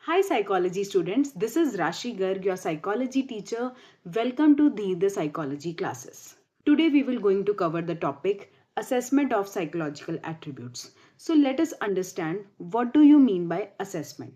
Hi, psychology students. This is Rashi Garg, your psychology teacher. Welcome to the psychology classes. Today, we will going to cover the topic assessment of psychological attributes. So, let us understand what do you mean by assessment.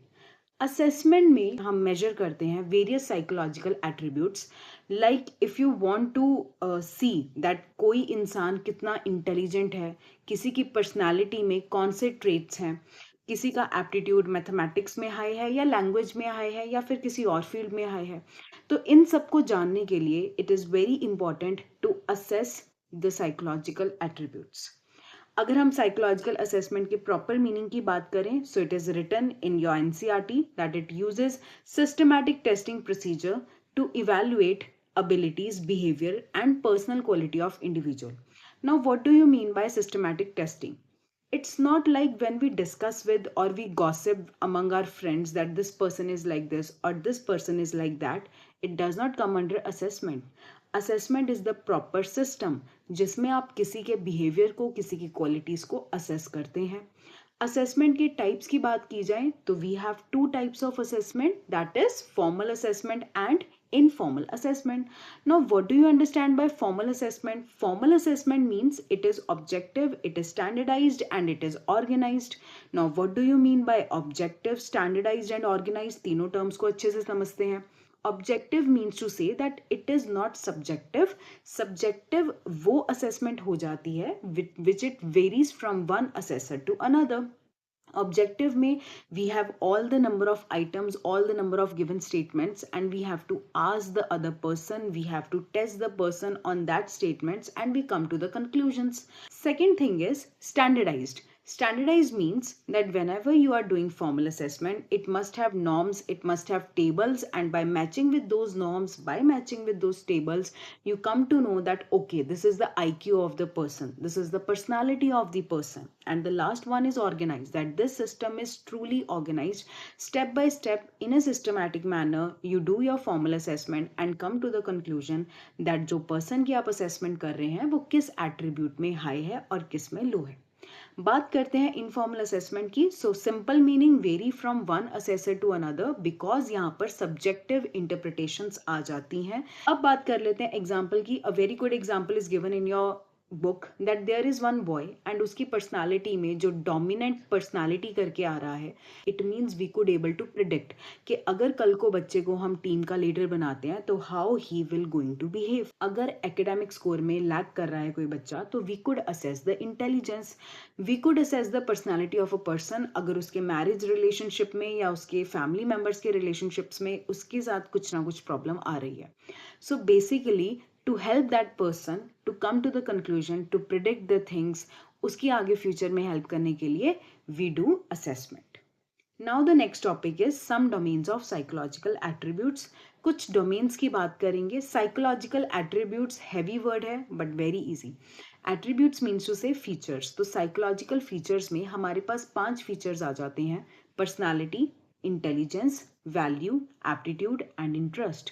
Assessment में हम measure करते हैं various psychological attributes like if you want to see that कोई इंसान कितना intelligent है, किसी की पर्सनालिटी में कौन से ट्रेट्स हैं, किसी का एप्टीट्यूड मैथमेटिक्स में हाई है या लैंग्वेज में हाई है या फिर किसी और फील्ड में हाई है, तो इन सब को जानने के लिए it is very important to assess the psychological attributes. अगर हम साइकोलॉजिकल असेसमेंट की प्रॉपर मीनिंग की बात करें, so it is written in your NCERT that it uses systematic testing procedure to evaluate abilities, behavior, and personal quality of individual. Now, what do you mean by systematic testing? It's not like when we discuss with or we gossip among our friends that this person is like this or this person is like that. It does not come under assessment. Assessment is the proper system जिसमें आप किसी के behaviour को, किसी की qualities को assess करते हैं. असेसमेंट के टाइप्स की बात की जाए तो we have two types of assessment, that is formal assessment and informal assessment. Now, what do you understand by formal assessment? Formal assessment means it is objective, it is standardized, and it is organized. Now, what do you mean by objective, standardized, and organized? तीनों terms को अच्छे से समझते हैं. Objective means to say that it is not subjective. Subjective वो assessment हो जाती है which it varies from one assessor to another. Objective में we have all the number of items, all the number of given statements, and we have to ask the other person, we have to test the person on that statements, and we come to the conclusions. Second thing is standardized. Standardized means that whenever you are doing formal assessment, it must have norms, it must have tables, and by matching with those norms, by matching with those tables, you come to know that okay, this is the IQ of the person, this is the personality of the person. And the last one is organized, that this system is truly organized step by step in a systematic manner. You do your formal assessment and come to the conclusion that जो person की आप assessment कर रहे हैं वो किस attribute में high है और किस में low है. बात करते हैं इनफॉर्मल असेसमेंट की. So simple meaning very from one assessor to another because यहाँ पर सब्जेक्टिव इंटरप्रिटेशंस आ जाती हैं. अब बात कर लेते हैं एग्जाम्पल की. A very good example is given in your book that there is one boy and उसकी पर्सनालिटी में जो डोमिनेंट पर्सनालिटी करके आ रहा है, it means we could able to predict कि अगर कल को बच्चे को हम टीम का लीडर बनाते हैं तो how he will going to behave. अगर एकेडमिक स्कोर में लैग कर रहा है कोई बच्चा तो we could assess the intelligence, we could assess the personality of a person. अगर उसके मैरिज रिलेशनशिप में या उसके फैमिली मेम्बर्स के रिलेशनशिप्स में उसके साथ कुछ ना कुछ प्रॉब्लम आ रही है. So basically to help that person to come to the conclusion, to predict the things, उसकी आगे फ्यूचर में हेल्प करने के लिए we do assessment. Now the next topic is some domains of psychological attributes. कुछ डोमेन्स की बात करेंगे. साइकोलॉजिकल एट्रीब्यूट्स हैवी वर्ड है but very easy. Attributes means to say features. तो साइकोलॉजिकल फीचर्स में हमारे पास 5 फीचर्स आ जाते हैं: personality, intelligence, value, aptitude and interest.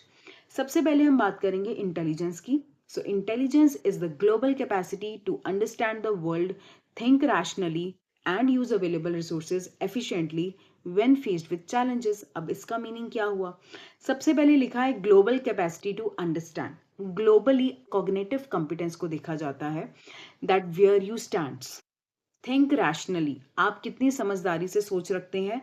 सबसे पहले हम बात करेंगे इंटेलिजेंस की. So intelligence is the global capacity to understand the world, think rationally and use available resources efficiently when faced with challenges. अब इसका मीनिंग क्या हुआ? सबसे पहले लिखा है global capacity to understand. Globally cognitive competence को देखा जाता है that where you stands. Think rationally, आप कितनी समझदारी से सोच रखते हैं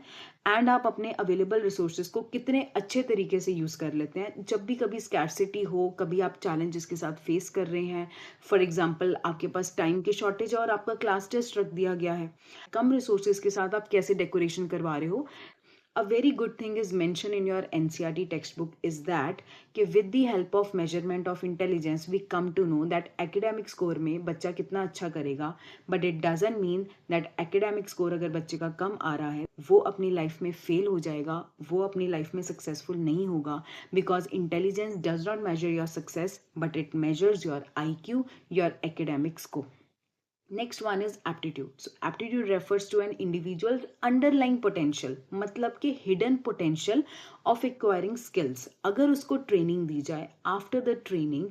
एंड आप अपने अवेलेबल रिसोर्सेज को कितने अच्छे तरीके से यूज़ कर लेते हैं. जब भी कभी स्कैर्सिटी हो, कभी आप चैलेंजेस के साथ फेस कर रहे हैं, फॉर एग्जांपल आपके पास टाइम की शॉर्टेज है और आपका क्लास टेस्ट रख दिया गया है, कम रिसोर्सेज के साथ आप कैसे डेकोरेशन करवा रहे हो. A very good thing is mentioned in your NCERT textbook is that कि with the help of measurement of intelligence we come to know that academic score में बच्चा कितना अच्छा करेगा, but it doesn't mean that academic score अगर बच्चे का कम आ रहा है वो अपनी लाइफ में फेल हो जाएगा, वो अपनी लाइफ में सक्सेसफुल नहीं होगा. Because intelligence does not measure your success but it measures your IQ, योर academic score. Next one is aptitude. So aptitude refers to an individual underlying potential, मतलब कि hidden potential of acquiring skills. अगर उसको training दी जाए, after the training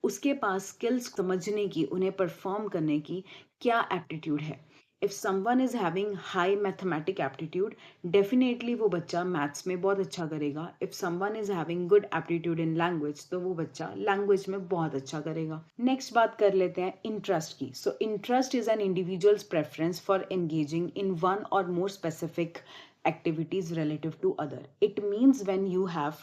उसके पास skills समझने की, उन्हें परफॉर्म करने की क्या एप्टीट्यूड है. If someone is having high mathematic aptitude, definitely वो बच्चा मैथ्स में बहुत अच्छा करेगा. If someone is having good aptitude in language, तो वो बच्चा लैंग्वेज में बहुत अच्छा करेगा. नेक्स्ट बात कर लेते हैं इंटरेस्ट की. So interest is an individual's preference for engaging in one or more specific activities relative to other. It means when you have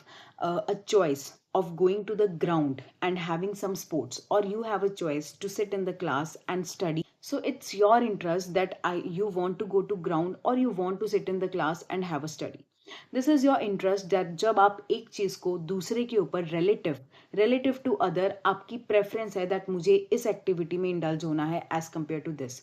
a choice of going to the ground and having some sports, or you have a choice to sit in the class and study. So it's your interest that you want to go to ground or you want to sit in the class and have a study. This is your interest that जब आप एक चीज को दूसरे के ऊपर relative to other आपकी preference है दैट मुझे इस एक्टिविटी में इंडल्ज होना है as compare to this.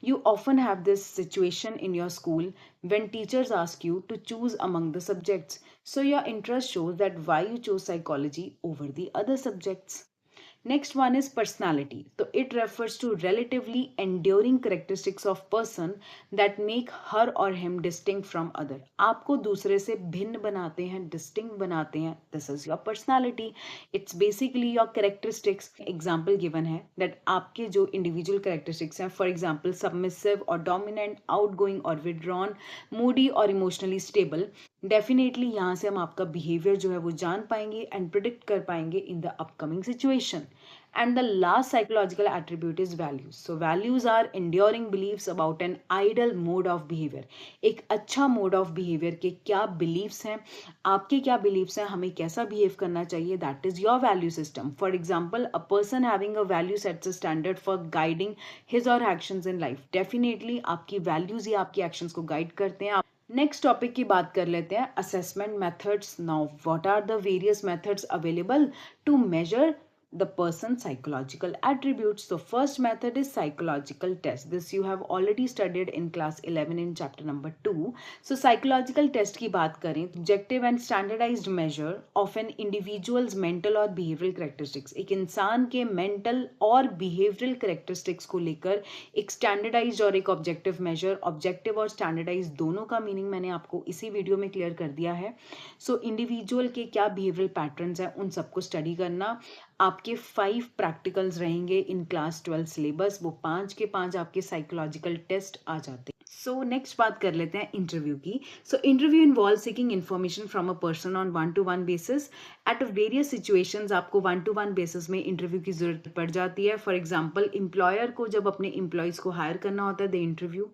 You often have this situation in your school when teachers ask you to choose among the subjects. So your interest shows that why you chose psychology over the other subjects. Next one is personality. So it refers to relatively enduring characteristics of person that make her or him distinct from other. आपको दूसरे से भिन्न बनाते हैं, distinct बनाते हैं. This is your personality. It's basically your characteristics. Example given है that आपके जो individual characteristics हैं, for example submissive or dominant, outgoing or withdrawn, moody or emotionally stable. Definitely यहाँ से हम आपका बिहेवियर जो है वो जान पाएंगे एंड प्रिडिक्ट कर पाएंगे in the upcoming situation. And the last psychological attribute is values. So values are enduring beliefs about an ideal mode of behavior. एक अच्छा mode of behavior के क्या beliefs हैं, आपके क्या beliefs हैं, हमें कैसा behave करना चाहिए, that is your value system. For example, a person having a value sets a standard for guiding his or her actions in life. Definitely आपकी values ही आपकी actions को guide करते हैं. नेक्स्ट टॉपिक की बात कर लेते हैं assessment methods. Now what are the various methods available to measure the person's psychological attributes. So first method is psychological test. This you have already studied in class 11 in chapter number 2. So psychological test की बात करें, objective and standardized measure of an individual's mental और behavioral characteristics. एक इंसान के mental और behavioral characteristics को लेकर एक standardized और एक objective measure. Objective और standardized दोनों का meaning मैंने आपको इसी वीडियो में clear कर दिया है. So individual के क्या behavioral patterns हैं उन सबको study करना. आपके 5 प्रैक्टिकल्स रहेंगे इन क्लास 12 सिलेबस, वो 5 के 5 आपके साइकोलॉजिकल टेस्ट आ जाते हैं. सो नेक्स्ट बात कर लेते हैं इंटरव्यू की. So interview involve seeking information from a person on 1-to-1 basis. At various situations आपको 1-to-1 बेसिस में इंटरव्यू की जरूरत पड़ जाती है. फॉर एग्जांपल एम्प्लॉयर को जब अपने एम्प्लॉयज को हायर करना होता है, the interview.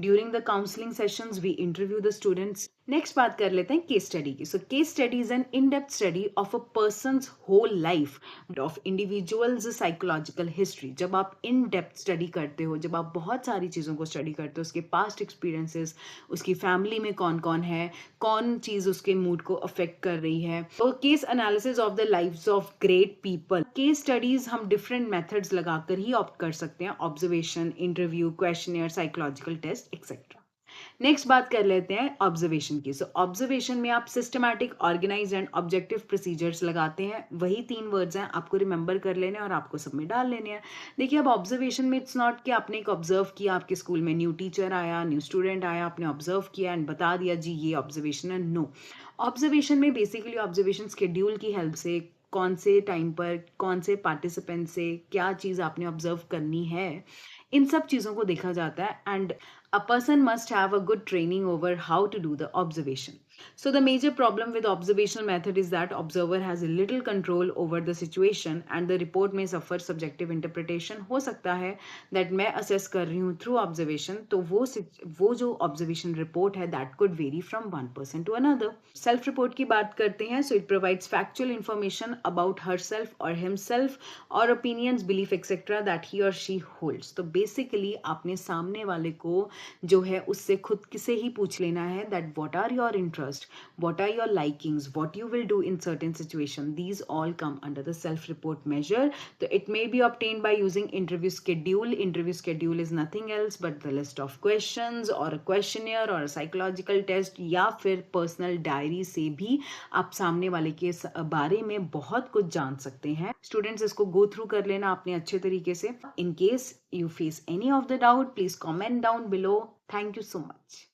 During the counseling sessions, we interview the students. Next बात कर लेते हैं केस स्टडी की. So case study is an in depth study of a person's whole life, of individuals psychological history. जब आप इन डेप्थ स्टडी करते हो, जब आप बहुत सारी चीज़ों को स्टडी करते हो, उसके पास्ट एक्सपीरियंसेस, उसकी फैमिली में कौन कौन है, कौन चीज़ उसके मूड को अफेक्ट कर रही है. तो case analysis of the lives of great people. Case studies हम डिफरेंट मेथड्स लगाकर ही ऑप्ट कर सकते हैं. Observation, interview, questionnaire, psychological test etcetera. Next बात कर लेते हैं ऑब्जर्वेशन की. सो ऑब्जर्वेशन में आप systematic, organise and objective procedures लगाते हैं. वही 3 वर्ड्स हैं, आपको रिमेंबर कर लेने और आपको सब में डाल लेने हैं. देखिए अब ऑब्जर्वेशन में इट्स नॉट कि आपने एक ऑब्जर्व किया, आपके स्कूल में न्यू टीचर आया, न्यू स्टूडेंट आया, आपने ऑब्जर्व किया एंड बता दिया जी ये ऑब्जर्वेशन है. नो, ऑब्जर्वेशन में बेसिकली ऑब्जर्वेशन शेड्यूल की हेल्प से कौन से टाइम पर कौन से पार्टिसिपेंट से क्या चीज़ आपने ऑब्जर्व करनी है, इन सब चीज़ों को देखा जाता है. And a person must have a good training over how to do the observation. So the major problem with observational method is that observer has a little control over the situation and the report may suffer subjective interpretation. हो सकता है that मैं assess कर रही हूँ through observation, तो वो जो observation report है that could vary from one person to another. Self report की बात करते हैं. So it provides factual information about herself or himself or opinions, belief etc. that he or she holds. तो basically आपने सामने वाले को जो है उससे खुद से ही पूछ लेना है that what are your interests, what are your likings, what you will do in certain situation. These all come under the self report measure. So it may be obtained by using interview schedule. Interview schedule is nothing else but the list of questions or a questionnaire or a psychological test, या फिर personal diary से भी आप सामने वाले के बारे में बहुत कुछ जान सकते हैं. स्टूडेंट्स इसको go through कर लेना अपने अच्छे तरीके से. In case you face any of the doubt, please comment down below. Thank you so much.